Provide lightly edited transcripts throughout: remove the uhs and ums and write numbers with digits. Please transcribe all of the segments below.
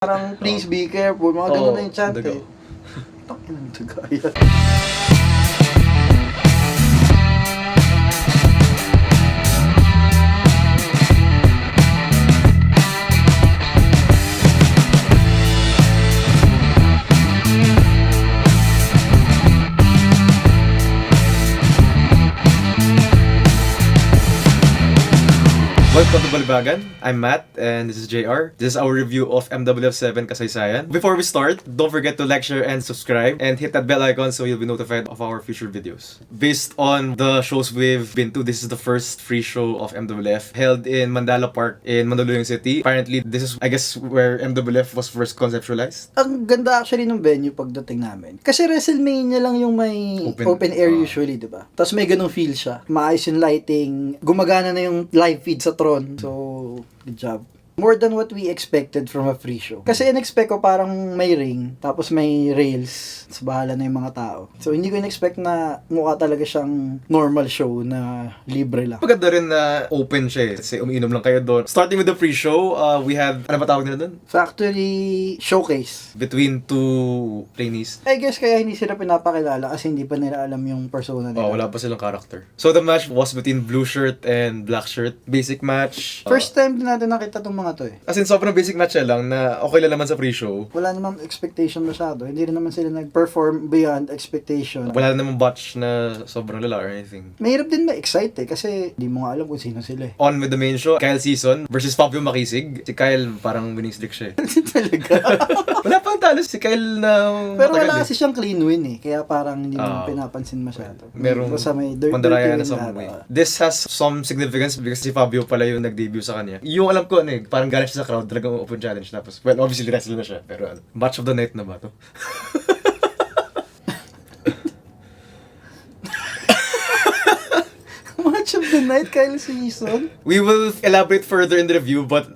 Parang please be careful, mga ganun na yung chant daga. eh. Takin ang daga yan. Welcome to Balibagan. I'm Matt and this is JR. This is our review of MWF 7 Kasaysayan. Before we start, don't forget to like, share, and subscribe and hit that bell icon so you'll be notified of our future videos. Based on the shows we've been to, this is the first free show of MWF held in Mandala Park in Mandaluyong City. Apparently, this is, I guess, where MWF was first conceptualized. Ang ganda actually ng venue pagdating namin. Kasi WrestleMania lang yung may open air usually, di ba? Tapos may ganung feel siya. Maayos yung lighting, gumagana na yung live feed sa Tron. So, good job. More than what we expected from a free show. Kasi in-expect ko parang may ring, tapos may rails, tapos bahala na yung mga tao. So, hindi ko in-expect na mukha talaga siyang normal show na libre lang. Maganda rin na open siya eh. Kasi umiinom lang kayo doon. Starting with the free show, we had, ano ba tawag nila doon? Factory showcase. Between two trainees. I guess kaya hindi sila pinapakilala kasi hindi pa nila alam yung persona nila. Oh, wala pa silang character. So the match was between blue shirt and black shirt. Basic match. First time din natin nakita itong mga to eh. As in, sobrang basic match lang na okay lang naman sa free show. Wala namang expectation masyado. Hindi rin naman sila nag-perform beyond expectation. Wala namang botch na sobrang lala or anything. Mahirap din ma-excite eh kasi hindi mo nga alam kung sino sila eh. On with the main show, Kyle Season versus Fabio Makisig. Si Kyle parang winning streak siya eh. Talaga. Wala pang talo si Kyle na Pero matagal wala eh. kasi siyang clean win eh. Kaya parang hindi mo pinapansin masyado. Merong Basta may dirty pandaraya win na some lahat. way. This has some significance because si Fabio pala yung nag-debut sa kanya. Yung alam ko ano eh, parang galing siya sa crowd, talagang open challenge. Tapos, well, obviously wrestle na siya. Pero ano, match of the night na ba to? Match of the night, Kyle Season. We will elaborate further in the review, but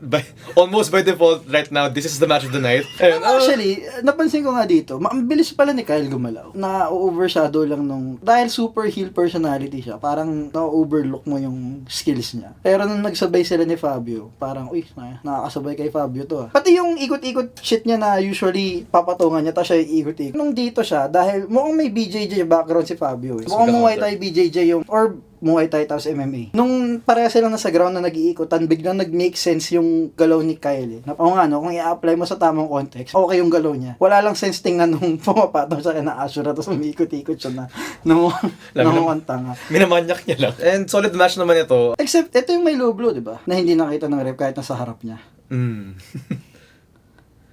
almost by default right now, this is the match of the night. And, Actually, napansin ko nga dito, ang bilis pala ni Kyle gumalaw. Na-overshadow lang nung, dahil super heel personality siya, parang na-overlook mo yung skills niya. Pero nung nagsabay sila ni Fabio, parang, uy, nakakasabay kay Fabio to ah. Pati yung ikot-ikot shit niya na usually papatungan niya, tapos siya ikot-ikot. Nung dito siya, dahil mukhang may BJJ background si Fabio eh. Mukhang Muay Thai BJJ yung, or Muay Thai tapos MMA. Nung pareha sila nasa ground na nag-iikotan, biglang nag-make sense yung galaw ni Kyle eh. Oo nga no, kung i-apply mo sa tamang context, okay yung galaw niya. Wala lang sense tingnan nung pumapatong sa kina Ashura tapos umiikot-ikot siya na nangunguhan tanga. minamanyak niya lang. And solid match naman ito. Except, ito yung may low blow, di ba? Na hindi nakita ng ref kahit nasa harap niya.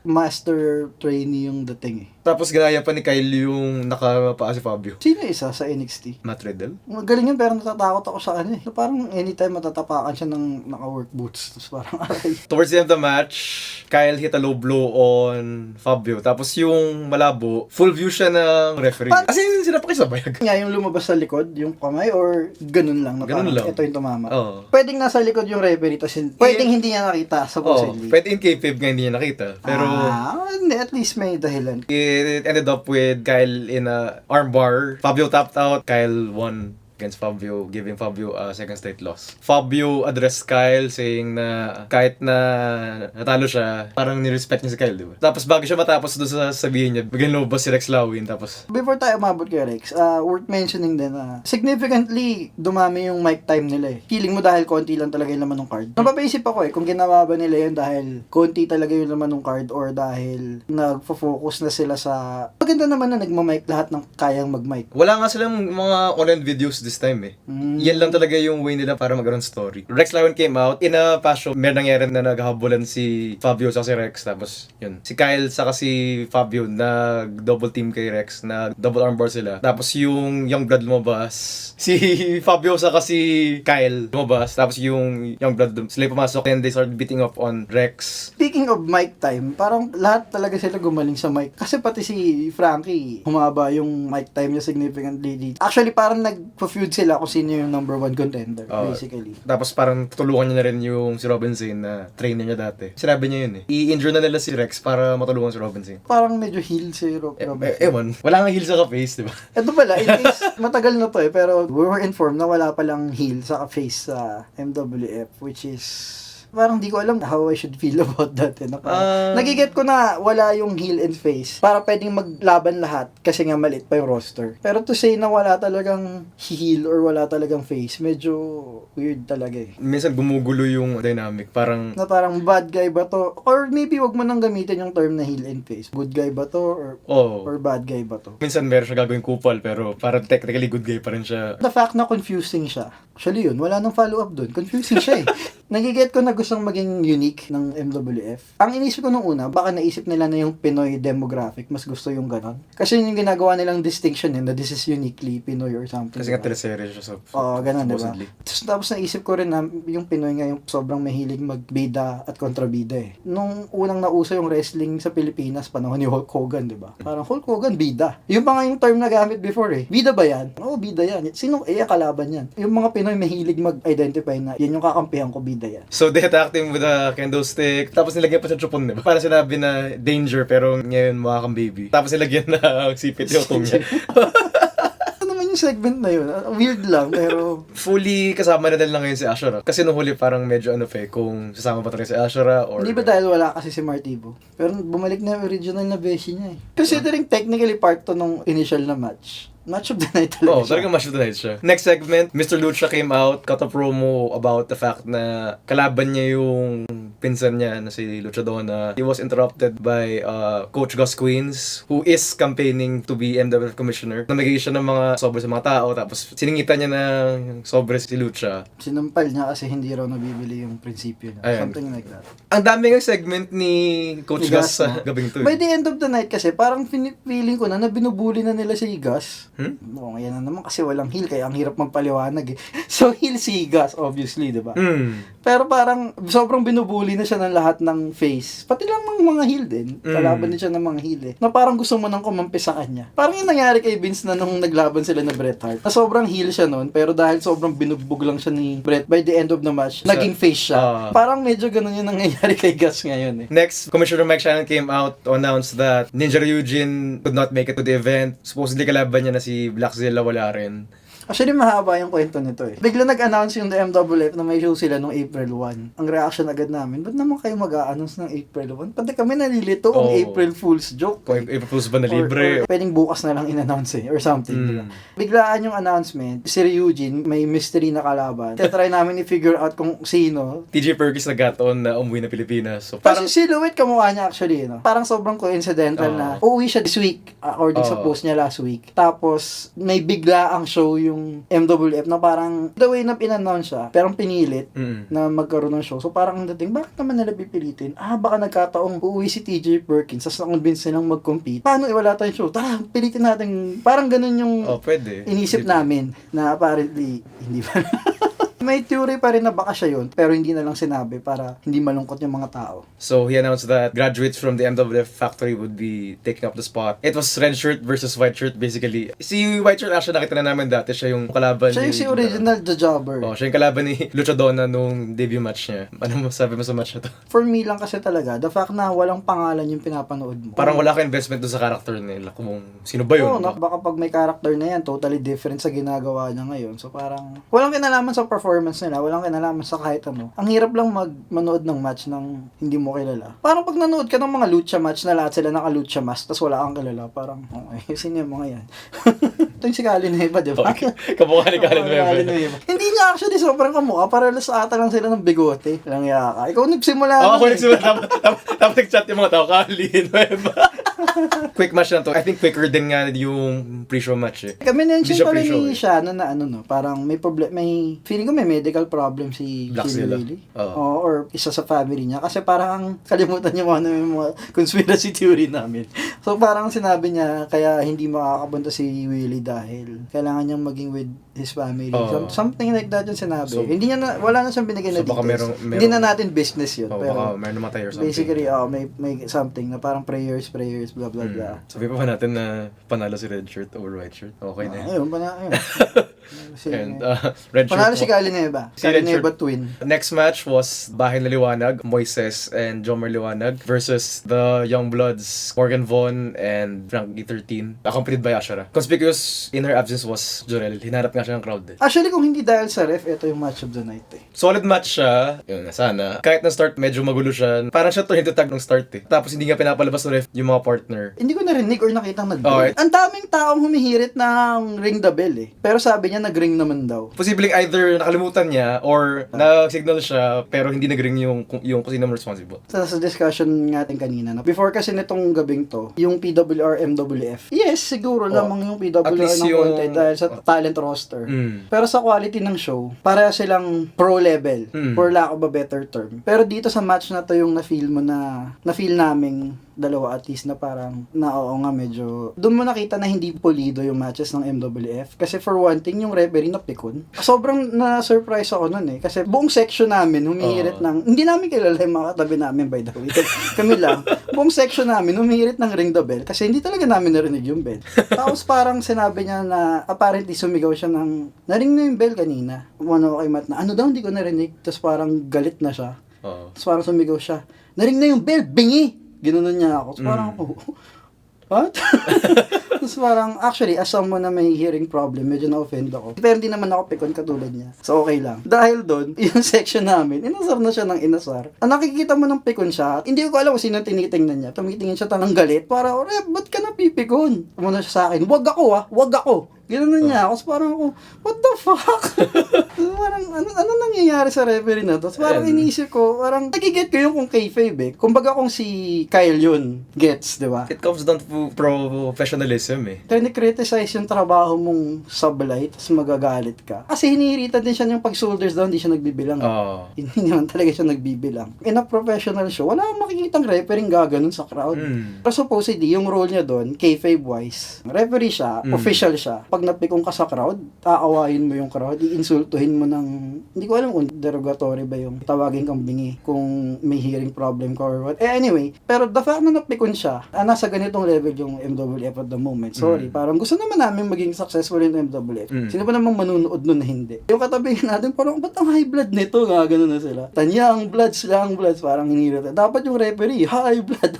Master trainee yung dating eh. Tapos ginaya pa ni Kyle yung nakapaa si Fabio. Sino isa sa NXT? Matt Riddle? Magaling yun pero natatakot ako sa kanya eh. So, parang anytime matatapakan siya ng naka-work boots. Tapos parang aray. Towards the end of the match, Kyle hit a low blow on Fabio. Tapos yung malabo, full view siya ng referee. As in, sila pa kisabayag. Nga yung lumabas sa likod, yung kamay, or ganun lang. Na Ganun parang, lang. ito yung tumama. Oo. Pwedeng nasa likod yung referee, tapos pwedeng hindi niya nakita, supposedly. Pwede in kayfabe nga hindi niya nakita. Pero Hindi, at least may dahilan. it ended up with Kyle in a armbar. Fabio tapped out. Kyle won against Fabio, giving Fabio a second straight loss. Fabio addressed Kyle saying na kahit na natalo siya, parang nirespect niya si Kyle, di ba? Tapos bago siya matapos doon sa sabihin niya, biglang lumabas si Rex Lawin, tapos Before tayo umabot kay Rex, worth mentioning din na significantly dumami yung mic time nila eh. Feeling mo dahil konti lang talaga yung laman ng card. Napapaisip ako eh, kung ginawa ba nila yun dahil konti talaga yung laman ng card or dahil nagfo-focus na sila sa... Maganda naman na nagmamic lahat ng kayang mag-mic. wala nga silang mga online videos this time eh. Yan lang talaga yung way nila para magkaroon story. Rex Lawin came out in a past show. Meron nangyari na naghahabulan si Fabio sa si Rex. Tapos yun. Si Kyle saka si Fabio nag-double team kay Rex. Nag-double armbar sila. Tapos yung Youngblood lumabas. Si Fabio saka si Kyle lumabas. Tapos yung Youngblood sila pumasok. And they started beating up on Rex. Speaking of mic time, parang lahat talaga sila gumaling sa mic. Kasi pati si Frankie, humaba yung mic time niya significantly dito. Actually, parang nag-feud sila kung sino yung number one contender, basically. Tapos parang tutulungan niya na rin yung si Robin Zane na trainer niya dati. Sinabi niya yun eh. I-injure na nila si Rex para matulungan si Robin Zane. Parang medyo heel si Robin. Ewan. Wala nga heel sa ka-face, di ba? Ito pala, in case matagal na to eh, pero we were informed na wala palang heel sa face sa MWF, which is Parang di ko alam how I should feel about that. Nagiget ko na wala yung heel and face para pwedeng maglaban lahat kasi nga maliit pa yung roster. Pero to say na wala talagang heel or wala talagang face, medyo weird talaga eh. Minsan gumugulo yung dynamic. Parang Bad guy ba to? Or maybe wag mo nang gamitin yung term na heel and face. Good guy ba to? Or bad guy ba to? minsan meron siya gagawing kupal pero parang technically good guy pa rin siya. The fact na confusing siya. Actually yun, wala nang follow-up dun. Confusing siya eh. Nagiget ko na gustong maging unique ng MWF. Ang inisip ko nung una, baka naisip nila na yung Pinoy demographic, mas gusto yung ganon. Kasi yun yung ginagawa nilang distinction na this is uniquely Pinoy or something. Kasi nga teleserye siya sa ganon, diba? Tapos naisip ko rin na yung Pinoy nga yung sobrang mahilig magbida at kontrabida eh. Nung unang nauso yung wrestling sa Pilipinas, panahon ni Hulk Hogan, diba? Parang Hulk Hogan, bida. Yung pa nga yung term na gamit before eh. Bida ba yan? Oo, bida yan. Sino? Kalaban yan. Yung mga Pinoy mahilig mag-identify na yan yung kakampihan ko, bida yan. So they attacked him with a kendo stick. Tapos nilagyan pa sa chupon, diba? Para sinabi na danger pero ngayon mukha kang baby. Tapos nilagyan na sipit yung utong niya. Yung segment na yun, weird lang, pero fully kasama na lang ngayon si Ashura. Kasi nung huli parang medyo kung sasama pa talaga si Ashura or... Hindi ba dahil wala kasi si Martivo? Pero bumalik na yung original na beshi niya eh. Considering technically part to nung initial na match. Match of the night talaga siya. Talagang match of the night siya. Next segment, Mr. Lucha came out, cut a promo about the fact na kalaban niya yung pinsan niya na si Lucha Donna. He was interrupted by Coach Gus Queens, who is campaigning to be MWF Commissioner. Namigay siya ng mga sobre sa mga tao, tapos siningitan niya ng sobre si Lucha. Sinampal niya kasi hindi raw nabibili yung prinsipyo niya. Ayun. Something like that. Ang dami ng segment ni Coach Gus sa gabing to. By the end of the night kasi, parang feeling ko na binubuli na nila si Gus. Oo, yan na naman kasi walang heel, kaya ang hirap magpaliwanag eh. So, heel si Gus, obviously, diba? Pero parang, sobrang binubuli na siya ng lahat ng face. Pati lang ng mga heel din. Kalaban din siya ng mga heel eh. Na parang gusto mo nang kumampi sa kanya. Parang yung nangyari kay Vince na nung naglaban sila na Bret Hart. Na sobrang heel siya nun, pero dahil sobrang binugbog lang siya ni Bret, by the end of the match, naging face siya. Parang medyo ganun yung nangyayari kay Gus ngayon eh. Next, Commissioner Mike Shannon came out to announce that Ninja Ryujin could not make it to the event. Supposedly kalaban niya na si Blackzilla, wala rin. Actually, mahaba yung kwento nito eh. Bigla nag-announce yung MWF na may show sila nung April 1. Ang reaction agad namin, ba't naman kayo mag-a-announce ng April 1? Pati kami nalilito ang April Fool's joke. Kung April Fool's ba na libre? Or pwedeng bukas na lang in-announce eh, or something. Diba? Biglaan yung announcement, si Ryujin, may mystery na kalaban. Kaya try namin i-figure out kung sino. TJ Perkins nagkataon na umuwi na Pilipinas. So, parang silhouette kamukha niya actually, no? Parang sobrang coincidental na uuwi siya this week, according sa post niya last week. Tapos, may bigla ang show yung MWF na parang the way na in-announce siya, pero pinilit na magkaroon ng show. So parang ang dating, bakit naman nila pipilitin? Baka nagkataong uuwi si TJ Perkins, tapos na-convince nilang mag-compete. Paano wala tayong show? Tara, pilitin natin. Parang ganun yung pwede. Inisip namin na apparently, hindi ba? May theory pa rin na baka siya yun, pero hindi na lang sinabi para hindi malungkot yung mga tao. So, he announced that graduates from the MWF factory would be taking up the spot. It was red shirt versus white shirt, basically. Si white shirt, actually, nakita na namin dati. Siya yung kalaban siya yung si original The Jobber. Siya yung kalaban ni Lucha Donna nung debut match niya. Ano masabi mo sa match na to? For me lang kasi talaga, the fact na walang pangalan yung pinapanood mo. Parang wala ka investment doon sa character nila. Kung sino ba yun? Baka pag may character na yan, totally different sa ginagawa niya ngayon. So parang, walang kinalaman sa performance nila, walang kinalaman sa kahit ano. Ang hirap lang manood ng match ng hindi mo kilala. Parang pag nanood ka ng mga lucha match na lahat sila naka-lucha mask, tas wala kang kilala, parang, okay, sino yung mga yan? Ito yung si Kalin Heba, di ba? Kamukha ni Kalin Heba. Hindi niya actually sobrang kamukha, para sa ata lang sila ng bigote. Lang yaka. Ikaw nagsimula. Ako nagsimula. Tapos nag-chat yung mga tao, Kalin Heba. Quick match na to. I think quicker din nga yung pre-show match eh. Kami mention pala ni Shannon na parang may feeling ko may medical problem si Willie. Or isa sa family niya. Kasi parang kalimutan niya yung mga conspiracy theory namin. So parang sinabi niya kaya hindi makakabunta si Willie dahil kailangan niyang maging with his family. Something like that yung sinabi. So, wala na siyang binigay na details. Hindi na natin business yun. Pero baka meron namatay or something. Basically, may something na parang prayers, blah blah blah. Sabi pa natin na panalo si red shirt over white shirt. Okay na yun. Ayun. And red shirt Panalo si mo. Kalineva. Si red shirt. Kalineva twin. Next match was Bahay na Liwanag, Moises and Jomer Liwanag versus the Youngbloods, Morgan Vaughn and Frankie 13, accompanied by Ashara. Conspicuous in her absence was Jorel. Hinarap nga siya ng crowd. Actually, kung hindi dahil sa ref, ito yung match of the night eh. Solid match siya. Yun nga, sana. Kahit na start, medyo magulo siya. Parang siya turn to tag ng start eh. Tapos hindi nga pinapalabas ng ref yung mga partner. Hindi ko narinig or nakitang nag-bell. Okay. Ang daming taong humihirit ng ring the bell eh. Pero sabi niya nag-ring naman daw. Posibleng either nakalimutan niya or nag-signal siya pero hindi nag-ring yung kung sino man responsible. Sa discussion natin kanina, no? Before kasi nitong gabing to, yung PWR, MWF, yes, siguro lamang yung PWR At least ng yung konti dahil sa talent roster. Pero sa quality ng show, para silang pro level, for lack of a better term. Pero dito sa match na to yung na-feel mo na-feel naming dalawa at least na parang oo nga medyo doon mo nakita na hindi pulido yung matches ng MWF kasi for one thing yung referee napikon. Sobrang na-surprise ako nun eh kasi buong section namin humihirit ng hindi namin kilala yung mga katabi namin by the way. Kami lang. Buong section namin humihirit ng ring the bell kasi hindi talaga namin narinig yung bell. Tapos parang sinabi niya na apparently sumigaw siya ng naring na yung bell kanina. Umano kay Matt na ano daw hindi ko narinig. Tapos parang galit na siya. Tapos parang sumigaw siya. Naring na yung bell, bingi! Ginanon niya ako. So parang ako, what? Tapos parang, actually, as someone na may hearing problem, medyo na-offend ako. Pero hindi naman ako pikon katulad niya. So okay lang. Dahil doon, yung section namin, inasar na siya ng inasar. Ang nakikita mo ng pikon siya, hindi ko alam kung sino tinitingnan niya. Tumitingin siya ng galit. Para, ba't ka napipikon? Umuna siya sa akin, wag ako. Gano'n niya ako. So parang ako, what the fuck? So parang, ano nangyayari sa referee na to? So parang iniisip ko, parang, nagiget ko yung kung kayfabe eh. Kumbaga kung si Kyle yun, gets, di ba? It comes down to professionalism eh. Kaya-criticize yung trabaho mong sublight, tapos magagalit ka. Kasi hinihiritan din siya yung pag-shoulders down, hindi siya nagbibilang. Hindi naman talaga siya nagbibilang. In a professional show, wala akong makikitang referee gaganon sa crowd. Pero supposedly, yung role niya doon, kayfabe-wise, referee siya, official siya. Pag napikong ka sa crowd, aawayin mo yung crowd, iinsultuhin mo ng, hindi ko alam kung derogatory ba yung tawagin kang bingi, kung may hearing problem ka or what. Anyway, pero the fact na napikon siya, nasa ganitong level yung MWF at the moment. Sorry, parang gusto naman namin maging successful in MWF. Sino ba namang manunood nun na hindi? Yung katabi natin, parang, ba't ang high blood nito? Gano'n na sila. Tanya ang bloods, parang hinirot. Dapat yung referee, high blood.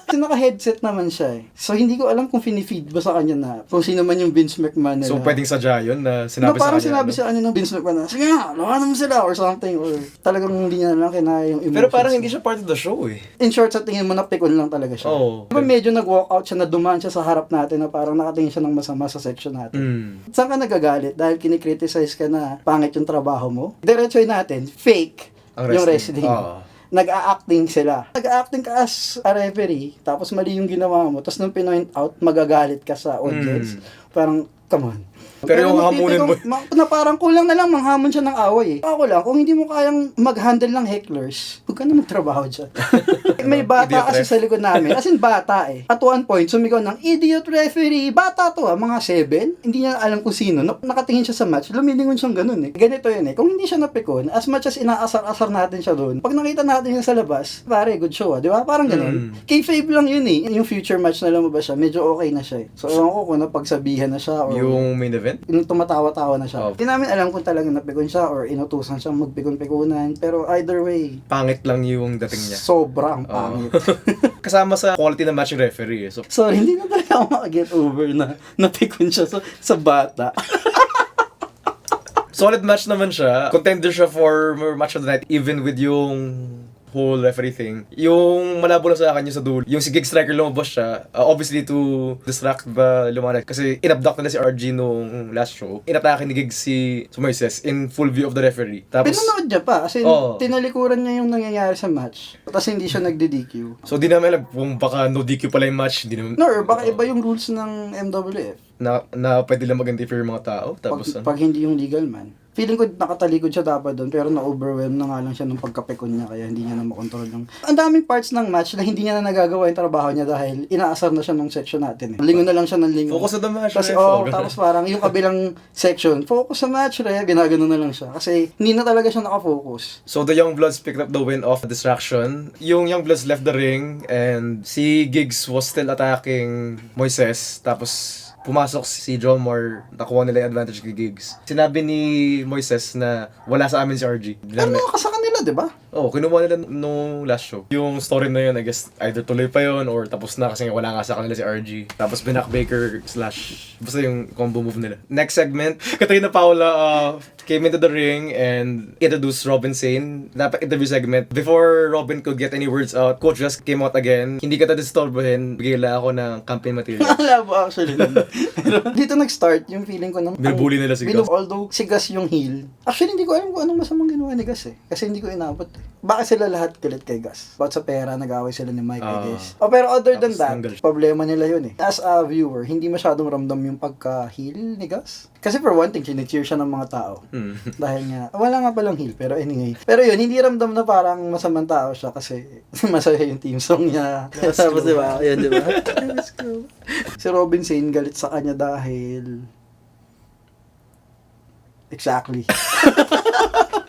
Kasi naka-headset naman siya eh. So, hindi ko alam kung finifeed ba sa kanya na kung sino man yung Vince McMahon nila. So, pwedeng sadya yun na sinabi parang sa kanya. sinabi sa kanya ng Vince McMahon na, sige nga, lawanan mo sila or something. Or talagang hindi niya lang kinaya yung emotions. Pero parang hindi siya part of the show eh. In short, sa tingin mo, napikon lang talaga siya. Diba medyo nag-walk out siya na dumaan siya sa harap natin na parang nakatingin siya ng masama sa section natin. Saan ka nagagalit? Dahil kinikriticize ka na pangit yung trabaho mo? Diretsoy natin, fake yung wrestling. Nag-a-acting sila. Nag-a-acting ka as a referee, tapos mali yung ginawa mo, tapos nung pinoint out, magagalit ka sa audience. Parang, come on. Pero yung hamunin mo. Na parang kulang na lang manghamon siya ng away eh. Ako lang, kung hindi mo kayang mag-handle ng hecklers, huwag ka na magtrabaho dyan. May bata kasi sa likod namin. As in bata eh. At one point, sumigaw ng idiot referee. Bata to mga 7. Hindi niya alam kung sino. Nakatingin siya sa match. Lumilingon siyang ganun eh. Ganito yun eh. Kung hindi siya napikon, as much as inaasar-asar natin siya doon, pag nakita natin siya sa labas, pare, good show di ba? Parang ganun. Kayfabe lang yun eh. Yung future match na lumabas siya, medyo okay na siya eh. So, ewan ko kung napagsabihan na siya or... Yung main event? Yung tumatawa-tawa na siya. Hindi namin alam kung talagang napikon siya or inutusan siyang magpikon-pikunan. Pero either way, pangit lang yung dating niya. Sobrang pangit. Kasama sa quality ng match yung referee. So, sorry, hindi na talaga ako makaget over na napikon siya sa bata. Solid match naman siya. Contender siya for match of the night even with yung whole referee thing. Yung malabo lang sa akin yung sa dulo. Yung si Gig Striker lumabas siya, obviously to distract the Liwanag. Kasi inabduct na si RG nung last show. Inatake ni Gig si Moises in full view of the referee. Tapos, pinanood niya pa. Kasi tinalikuran niya yung nangyayari sa match. Tapos hindi siya nagdi-DQ. So di namin alam kung baka no DQ pala yung match. Di naman, no, or baka iba yung rules ng MWF. Na pwede lang mag-interfere yung mga tao. Tapos, pag hindi yung legal man. Feeling ko nakatalikod siya dapat doon pero na-overwhelm na nga lang siya nung pagkapikon niya kaya hindi niya na makontrol yung... Ang daming parts ng match na hindi niya na nagagawa yung trabaho niya dahil inaasar na siya nung section natin eh. Lingon na lang siya ng lingon. Focus on the match. Kasi, tapos parang yung kabilang section, focus sa match ginagano na lang siya. Kasi hindi na talaga siya nakafocus. So the Youngbloods picked up the win off distraction. Yung Youngbloods left the ring and si Giggs was still attacking Moises. Tapos pumasok si John Moore, nakuha nila yung advantage kay Gigs. Sinabi ni Moises na wala sa amin si RG. Ano ka sa kanila, di ba? Oo, kinuha nila nung last show. Yung story na yun, I guess, either tuloy pa yun or tapos na kasi wala nga sa kanila si RG. Tapos Baker / basta yung combo move nila. Next segment, Katrina Paula came into the ring and introduced Robin Sane. Dapat interview segment. Before Robin could get any words out, Coach just came out again. Hindi ka disturbohin, bigay lang ako ng campaign material. Labo actually. Pero dito nag-start yung feeling ko ng... Binubully nila si Gus. Although si Gus yung heel. Actually, hindi ko alam kung anong masamang ginawa ni Gus eh. Kasi hindi ko inabot eh. Bakit sila lahat galit kay Gus? About sa pera, nag-away sila ni Mike, I guess. Pero other than that, problema nila yun eh. As a viewer, hindi masyadong ramdam yung pagka-heel ni Gus. Kasi for one thing, chinecheer siya ng mga tao. Dahil nga, wala nga palang heel. Pero anyway. Pero yun, hindi ramdam na parang masamang tao siya kasi masaya yung team song niya. Tapos diba? Yan diba? Let's go. Si Robin Sane galit sa kanya dahil... Exactly.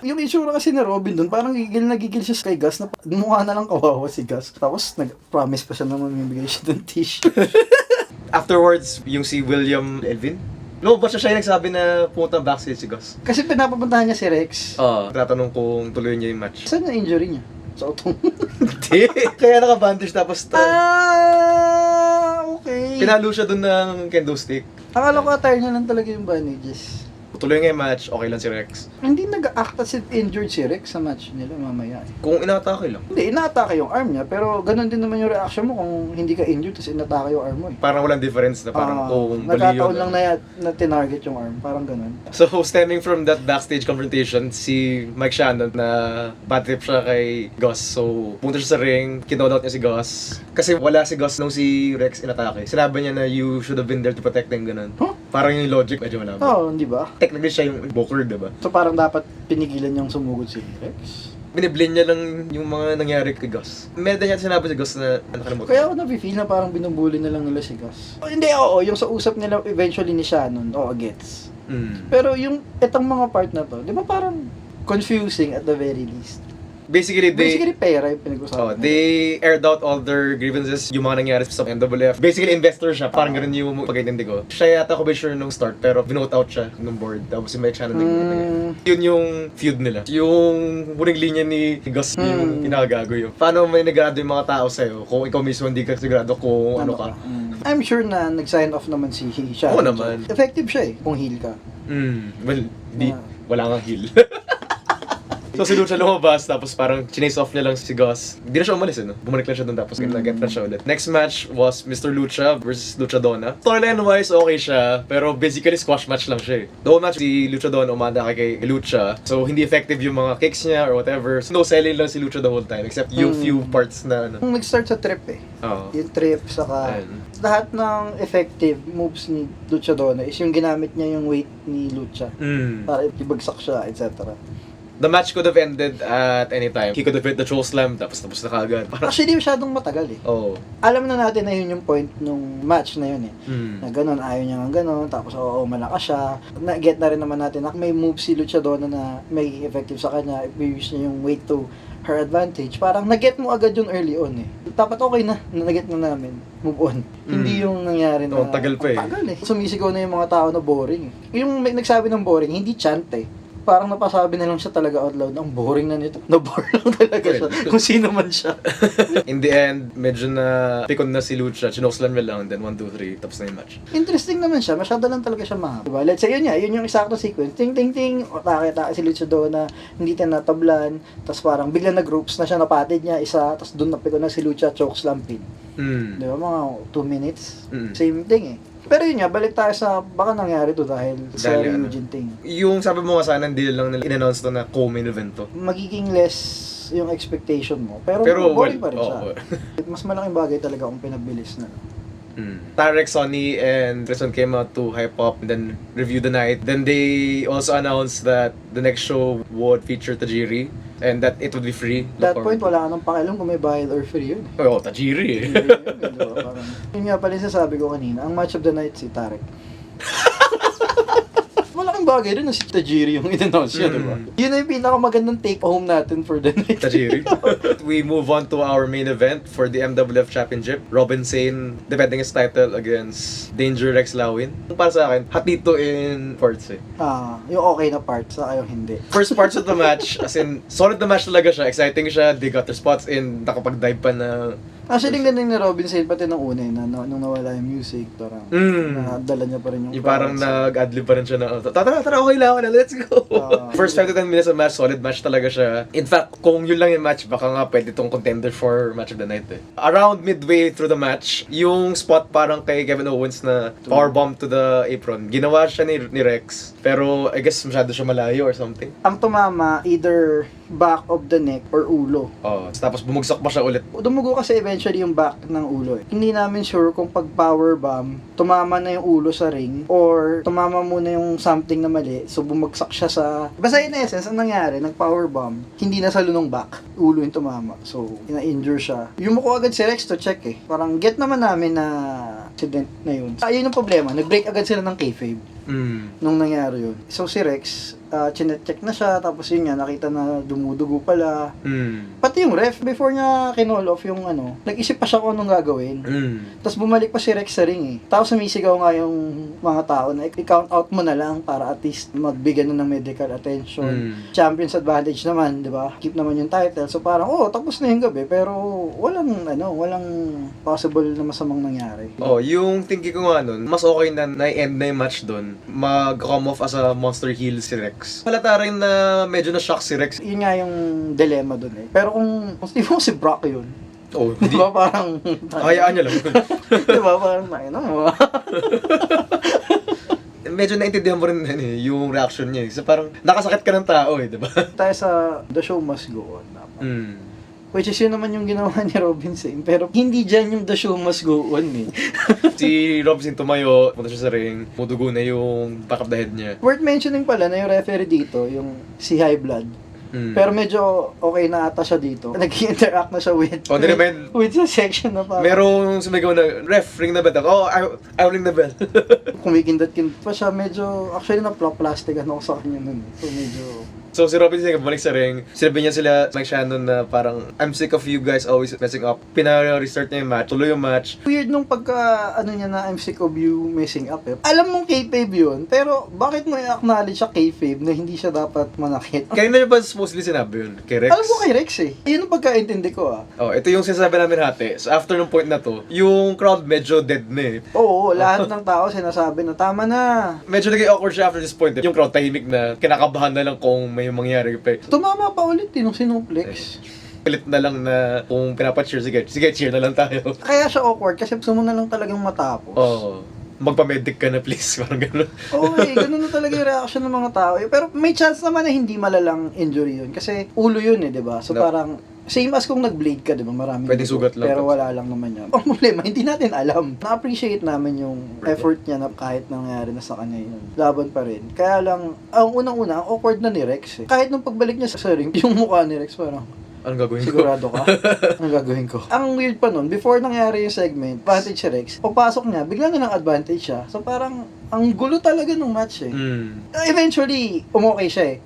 Yung itsura kasi ni Robin dun, parang gigil na gigil siya kay Gus na mukha na lang kawawa si Gus. Tapos nag-promise pa siya na mamibigay siya ng tissue. Afterwards, yung si William Elvin, lumabas siya yung nagsabi na pumunta backstage si Gus. Kasi pinapapuntahan niya si Rex. Tatanong kung tuloy niya yung match. Saan na injury niya? Sa utong. Hindi. Kaya naka-bandage tapos Okay. pinalo siya dun ng kendo stick. Akala ko attire niya lang talaga yung bandages. Tuloy nga yung match, okay lang si Rex. Hindi nag-act as if injured si Rex sa match nila mamaya. Kung inatake lang. Hindi, inaatake yung arm niya, pero ganun din naman yung reaction mo kung hindi ka injured tapos inatake yung arm mo eh. Parang walang difference na parang kung bali nagkataon yun. lang na tinarget yung arm, parang ganun. So, stemming from that backstage confrontation, si Mike Shannon na bad trip siya kay Gus. So, punta siya sa ring, kinout niya si Gus. Kasi wala si Gus nung si Rex inatake. Sinabi niya na you should have been there to protect him, ganun. Huh? Parang yung logic, medyo malabo. Oo, hindi ba? Technically siya yung booker, diba? So parang dapat pinigilan niyang sumugod si Rex. Biniblame niya lang yung mga nangyari kay Gus. Meron niya sinabi si Gus na nakalimutan. Kaya ako na-feel na parang binubuli na lang nila si Gus. Hindi, oo, yung sa usap nila eventually ni Shannon, gets. Pero yung itong mga part na to, di ba parang confusing at the very least? Basically, pera yung pinag-usapan. They aired out all their grievances, yung mga nangyari sa MWF. Basically, investor siya. Parang ganun yung pag-intindi ko. Siya yata ko ba sure nung start, pero binote out siya nung board. Tapos si Mike Shannon yun yung feud nila. Yung huling linya ni Gus yung pinakagago yun. Paano may nagrado yung mga tao sa'yo kung ikaw mismo hindi ka sigurado kung ano ka? I'm sure na nag-sign off naman si Shannon. Oo naman. Effective siya kung heel ka. Well, wala kang heel. So si Lucha lumabas, tapos parang chinase off niya lang si Gus. Hindi na siya umalis no? Bumalik lang siya doon tapos nag-get na siya ulit. Next match was Mr. Lucha versus Lucha Donna. Storyline-wise, okay siya, pero basically squash match lang siya eh. The whole match, si Lucha Donna umanda kay Lucha. So hindi effective yung mga kicks niya or whatever. So no selling lang si Lucha the whole time, except yung few parts na ano. Nung nag-start sa trip yung trip, saka lahat ng effective moves ni Lucha Donna is yung ginamit niya yung weight ni Lucha. Para ibagsak siya, etc. The match could have ended at any time. He could have hit the chokeslam, tapos na kaagad. Actually, masyadong matagal Oo. Alam na natin na yun yung point nung match na yun Na ganun, ayaw niya nga ganun, tapos malakas siya. Na-get na rin naman natin na may move si Lucha Donna na may effective sa kanya, i-use niya yung weight to her advantage. Parang na-get mo agad yun early on Dapat okay na na-get na namin. Move on. Hindi yung nangyari na... tagal pa Tagal Sumisigaw na yung mga tao na boring Yung may nagsabi ng boring, hindi chant Parang napasabi na lang siya talaga out loud, ang boring na nito. Na-bore lang talaga siya, kung sino man siya. In the end, medyo na pikon na si Lucha, chinoslan niya lang, then 1, 2, 3, tapos na yung match. Interesting naman siya, masyado lang talaga siya mahaba. Diba? Let's say yun yung eksakto sequence. Ting, ting, ting, atake si Lucha Donna, hindi tinatablan, tapos parang biglang nag-ropes na siya, napatid niya isa, tapos doon napikon na si Lucha, chokeslam pin. Diba, mga 2 minutes? Same thing Pero yun nga, balik tayo sa baka nangyari to dahil sa Eugene thing. Yung sabi mo nga sana, hindi lang nila in-announce to na co-main event to. Magiging less yung expectation mo. Pero boring pa rin siya. Mas malaking bagay talaga kung pinabilis na. Tarek, Sonny, and Tristan came out to hype up and then review the night. Then they also announced that the next show would feature Tajiri and that it would be free. That point, wala ka nang pakialam kung may bayad or free yun. Oo, Tajiri Yun nga pala sasabi ko kanina, ang match of the night si Tarek. Malaking malaking bagay rin na si Tajiri yung in-announce niya, diba? Yun na yung pinakamagandang take-home natin for the night. Tajiri. We move on to our main event for the MWF Championship. Robin Sane defending his title against Danger Rex Lawin. Para sa akin, hatito in parts eh. Yung okay na part, saka yung hindi. First parts of the match, as in, solid na match talaga siya. Exciting siya, they got their spots in, nakapag-dive pa na. Actually, ang galing ni Robin Sane pati nung una nung nawala yung music, parang nadala niya pa rin yung parang nag-adlib pa rin siya na, tara, okay lang ako na, let's go. First 5 to 10 minutes of match, solid match talaga siya. In fact, kung yun lang yung match, baka nga pwede itong contender for match of the night eh. Around midway through the match, yung spot parang kay Kevin Owens na powerbomb to the apron, ginawa siya ni Rex, pero I guess masyado siya malayo or something. Ang tumama, either back of the neck or ulo. Tapos bumagsak pa siya ulit. Dumugo kasi eventually yung back ng ulo eh. Hindi namin sure kung pag powerbomb, tumama na yung ulo sa ring or tumama muna yung something na mali. So bumagsak siya sa... Basta in essence, ang nangyari, nag-powerbomb, hindi na sa lunong back, ulo yung tumama. So, ina-injure siya. Yumuko agad si Rex to check eh. Parang get naman namin na accident na yun. Ayun yung problema, nag-break agad sila ng kayfabe. Nung nangyari yun. So si Rex, chinet-check na siya, tapos yun nga, nakita na dumudugo pala. Pati yung ref, before niya kinall off yung nag-isip pa siya kung anong gagawin. Tapos bumalik pa si Rex sa ring eh. Tapos sumisigaw nga yung mga tao na i-count out mo na lang para at least magbigyan na ng medical attention. Champion's advantage naman, di ba? Keep naman yung title. So parang, tapos na yung gabi, pero walang possible na masamang nangyari. Yung thinking ko nga nun, mas okay na na-end na yung match dun. Mag-come off as a monster heel si Rex. Halata rin na medyo na-shock si Rex. Yun nga yung dilemma dun eh. Pero kung di mo si Brock yun, hindi. Diba parang... Hayaan niya lang. Diba parang medyo naintindihan mo rin yung reaction niya. So parang nakasakit ka ng tao diba? Tayo sa The Show Must Go On. Which is yun naman yung ginawa ni Robin Sane. Pero hindi dyan yung The Show Must Go On eh. Si Robin Sane tumayo, punta siya sa ring, mudugo na yung back of the head niya. Worth mentioning pala na yung referee dito, yung si High Blood. Pero medyo okay na ata siya dito. Nag-interact na siya with sa section na parang merong sumigaw na, ref, ring the bell. I'll ring the bell. Kumikindat-kindat pa siya. Medyo, actually na-plastikan ako sa kanya nun. So medyo... So si Robin Sane bumalik sa ring, sinabi niya sila Mike Shannon na parang, I'm sick of you guys always messing up. Pina-restart niya yung match, tuloy yung match. Weird nung pagka, niya na I'm sick of you messing up eh. Alam mong kayfabe yun, pero bakit mo i-acknowledge siya kayfabe na hindi siya dapat manakit? Kaya na ba supposedly sinabi yun? Kay Rex? Alam mo kay Rex eh. Yun ang pagkaintindi ko ito yung sinasabi namin hati. So after nung point na to, yung crowd medyo dead na eh. Oo, lahat ng tao sinasabi na tama na. Medyo naging awkward siya after this point. Yung crowd tahimik na, kinakabahan na lang kung may mangyari pa. Tumama pa ulit nung sinuplex. Pilit na lang na kung pinapacheer, sige, cheer na lang tayo. Kaya siya awkward kasi gusto mo na lang talagang matapos. Magpa-medic ka na please, parang gano'n. Ganun na talaga yung reaction ng mga tao. Pero may chance naman na hindi malalang injury yun. Kasi ulo yun di ba? So parang, same as kung nag-blade ka, di ba? Maraming pwede sugat lang. Pero wala lang naman yan. Ang problema, hindi natin alam. Na-appreciate namin yung effort niya na kahit nangyari na sa kanya yun. Laban pa rin. Kaya lang, ang unang-una, ang awkward na ni Rex eh. Kahit nung pagbalik niya sa ring, yung mukha ni Rex parang, anong gagawin ko? Sigurado ka? Anong gagawin ko? Ang weird pa nun, before nangyari yung segment, advantage si Rex, pagpasok niya, bigla na lang advantage siya. So parang, ang gulo talaga ng match eh. Eventually, umokay siya eh.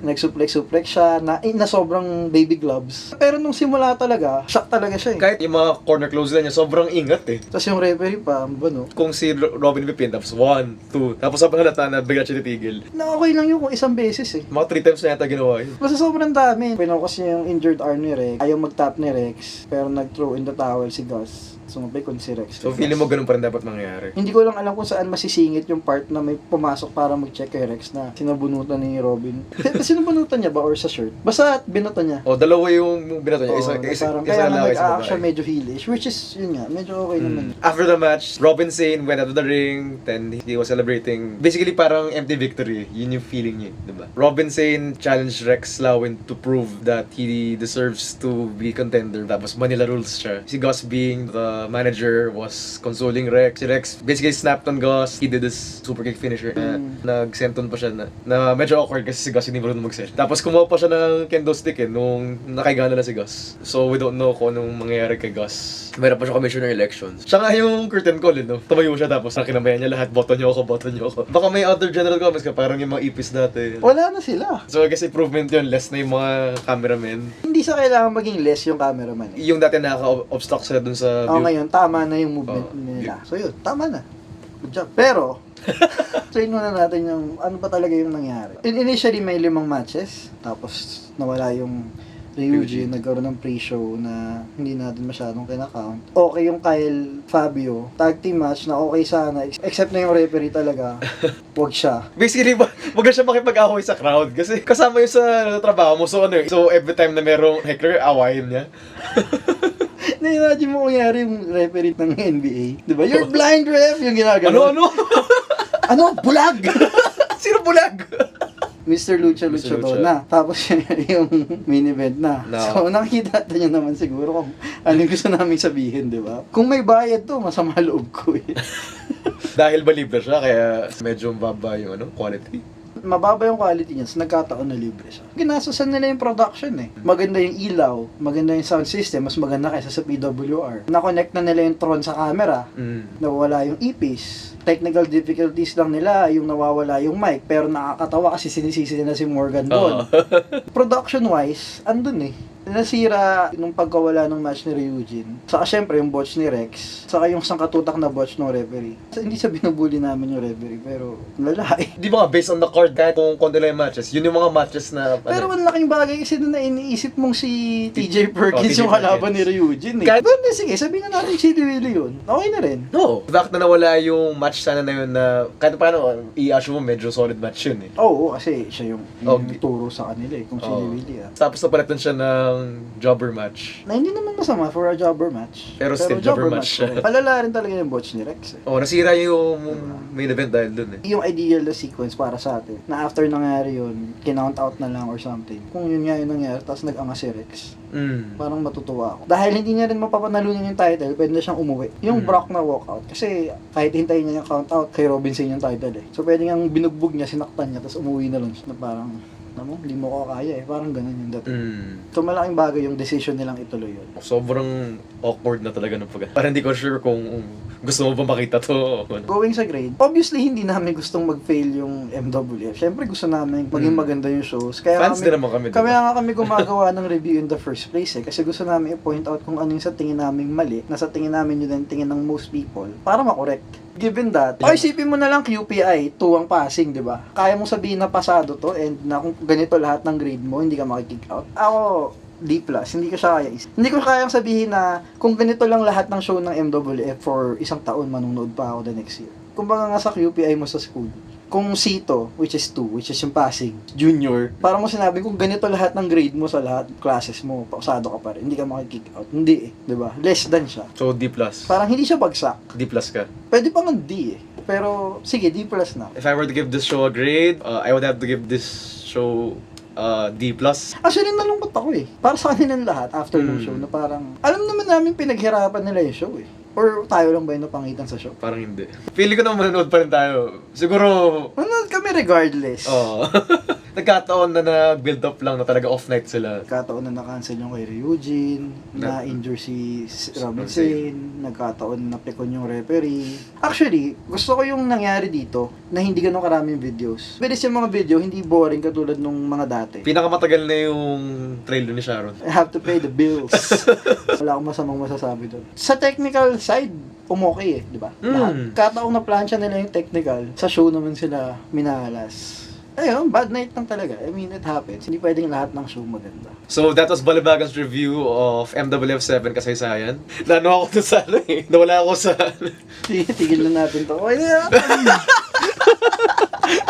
Nag-suplex siya, na sobrang baby gloves. Pero nung simula talaga, shock talaga siya eh. Kahit yung mga corner close lang niya, sobrang ingat eh. Tapos yung referee pa, no? Kung si Robin Pipin, tapos 1, 2, tapos sabi halata na bigla siya titigil. Na okay lang yun kung isang beses eh. Mga 3 times na yata ginawa yun. Basta sobrang dami. Pinokus niya yung injured arm ni Rex. Ayaw mag-tap ni Rex, pero nag-throw in the towel si Gus. Sumabay ko si Rex. So feeling mo ganun pa rin dapat mangyari? Hindi ko lang alam kung saan masisingit yung part na may pumasok para mag-check kay Rex na sinabunutan ni Robin. Sinabunutan niya ba or sa shirt? Basta binato niya. Dalawa yung binato niya. Isa kaya lang nga siya medyo heelish, which is yun nga, medyo okay naman. After the match, Robin Sane went out of the ring, then he was celebrating. Basically parang empty victory. Yun yung feeling niya, diba? Robin Sane challenged Rex Lawin to prove that he deserves to be contender. Tapos Manila rules siya. Si Gus being the manager was consoling Rex. Si Rex basically snapped on Gus. He did his super kick finisher na nag-senton pa siya na medyo awkward kasi si Gus hindi marunong mag-sell. Tapos kumuha pa siya ng kendo stick nung nakaigana na si Gus. So we don't know kung anong mangyayari kay Gus. Meron pa siya commissioner elections. Siya nga yung curtain call, no? Tumayo siya tapos kinamayan niya lahat, boto niyo ako. Baka may other general comments ka, parang yung mga ipis dati. Wala na sila. So I guess improvement yun, less na yung mga cameramen. Hindi sa kailangan maging less yung cameraman. Yung dati nakaka-obstruct sila dun sa view. Ngayon, tama na yung movement nila. So yun, tama na. Good job. Pero, train muna natin yung ano pa talaga yung nangyari. Initially, may 5 matches. Tapos, nawala yung Ryujin, nagkaroon ng pre-show na hindi natin masyadong kinakount. Okay yung Kyle Fabio, tag team match na okay sana, except na yung referee talaga, wag siya. Basically, wag na siya makipag-away sa crowd kasi kasama yun sa trabaho mo. So every time na merong heckler, awayin niya. Na-imagine mo kung yari yung referee ng NBA. Diba? You're blind ref! Yung ginagawa. Ano? Bulag! Sino bulag? Mr. Lucha na. Tapos yung main event na. No. So nakikita niyo naman siguro kung ano yung gusto namin sabihin, di ba? Kung may bayad to, masama loob ko eh. Dahil ba libre siya, kaya medyo mababa yung quality. Mababa yung quality niya, so nagkataon na libre siya. Ginastosan nila yung production eh. Maganda yung ilaw, maganda yung sound system, mas maganda kaysa sa PWR. Na-connect na nila yung Tron sa camera, nawawala yung earpiece. Technical difficulties lang nila, yung nawawala yung mic, pero nakakatawa kasi sinisisi na si Morgan doon. Production-wise, andun eh. Nasira nung pagkawala ng match ni Ryujin. Saka syempre yung botch ni Rex. Saka yung sangkatutak na botch ng referee. So, hindi sa binubuli namin yung referee, pero lalaki. Di ba based on the card kahit kung konti lang yung matches, yun yung mga matches na... Pero ang laking bagay kasi na iniisip mong si TJ Perkins yung kalaban ni Ryujin eh. Kahit... Pero sige, sabihin na natin Chili Willy yun. Okay na rin. No. The fact na nawala yung match sana na yun na kahit paano, i-assure mo medyo solid match yun eh. Oo, kasi siya yung turo sa kanila eh, kung Chili Willy ah. Tapos napalitan siya ng jobber match. Na hindi naman masama for a jobber match. Pero still jobber match siya. Palala rin talaga yung botch ni Rex eh. Nasira yung main event dahil dun eh. Yung ideal na sequence para sa atin, na after nangyari yun, kinount out na lang or something. Kung yun nga yung nangyari, tapos nag-anga si Rex. Parang matutuwa ako. Dahil hindi niya rin mapapanalunan yung title, pwede na siyang umuwi. Yung Brock na walkout. Kasi kahit hintayin niya yung count out, kay Robinson yung title eh. So pwede niyang binugbog niya, sinaktan niya, tapos umuwi na lang siya na parang, hindi mo ko kaya eh. Parang ganun yung dati. So malaking bagay yung decision nilang ituloy yun. Sobrang awkward na talaga ng Parang hindi ko sure kung gusto mo ba makita to. Going sa grade, obviously hindi namin gustong mag-fail yung MWF. Siyempre gusto namin maging maganda yung shows. Kaya fans din naman kami. Kaya nga kami gumagawa ng review in the first place eh. Kasi gusto namin i-point out kung ano yung sa tingin namin mali, na sa tingin namin yun ang tingin ng most people, para makorek. Given that, isipin mo na lang QPI, 2 ang passing, di ba? Kaya mong sabihin na pasado to and na kung ganito lahat ng grade mo, hindi ka makikick out. Ako, D+, hindi ko siya kaya hindi ko kayang sabihin na kung ganito lang lahat ng show ng MWF for isang taon, manunood pa ako the next year. Kumbaga nga sa QPI mo sa school, kung Sito, which is 2, which is yung passing, junior, parang mo sinabi, kung ganito lahat ng grade mo sa lahat classes mo, pausado ka pa rin, hindi ka makikick out. Hindi eh, di ba? Less than siya. So, D+. Parang hindi siya bagsak. D+ ka. Pwede pa ng D eh. Pero, sige, D+ na. If I were to give this show a grade, I would have to give this show D+. Actually, nalungkot ako eh. Para sa kanilang lahat, after ng show, na parang, alam naman namin pinaghirapan nila yung show eh. Or tayo lang ba yung napangitan sa show? Parang hindi. Feeling ko na manonood pa rin tayo. Siguro... Manonood kami regardless. Oo. Nagkataon na nag-build up lang na talaga off-night sila. Nagkataon na na-cancel yung kay Ryujin, na-injure si Robinson, nagkataon na napikon yung referee. Actually, gusto ko yung nangyari dito na hindi ganun karaming videos. Bilis yung mga video, hindi boring katulad nung mga dati. Pinakamatagal na yung trailer ni Sharon. I have to pay the bills. Wala akong masamang masasabi doon. Sa technical side, umokay eh, di ba? Kataong na plancha nila yung technical. Sa show naman sila minalas. Ayun, bad night lang talaga. I mean, it happens. Hindi pwedeng lahat ng show maganda. So, that was Balibagan's review of MWF 7 Kasaysayan. Nano ako to sa nawala ako sa... Tigil na natin to. Okay na.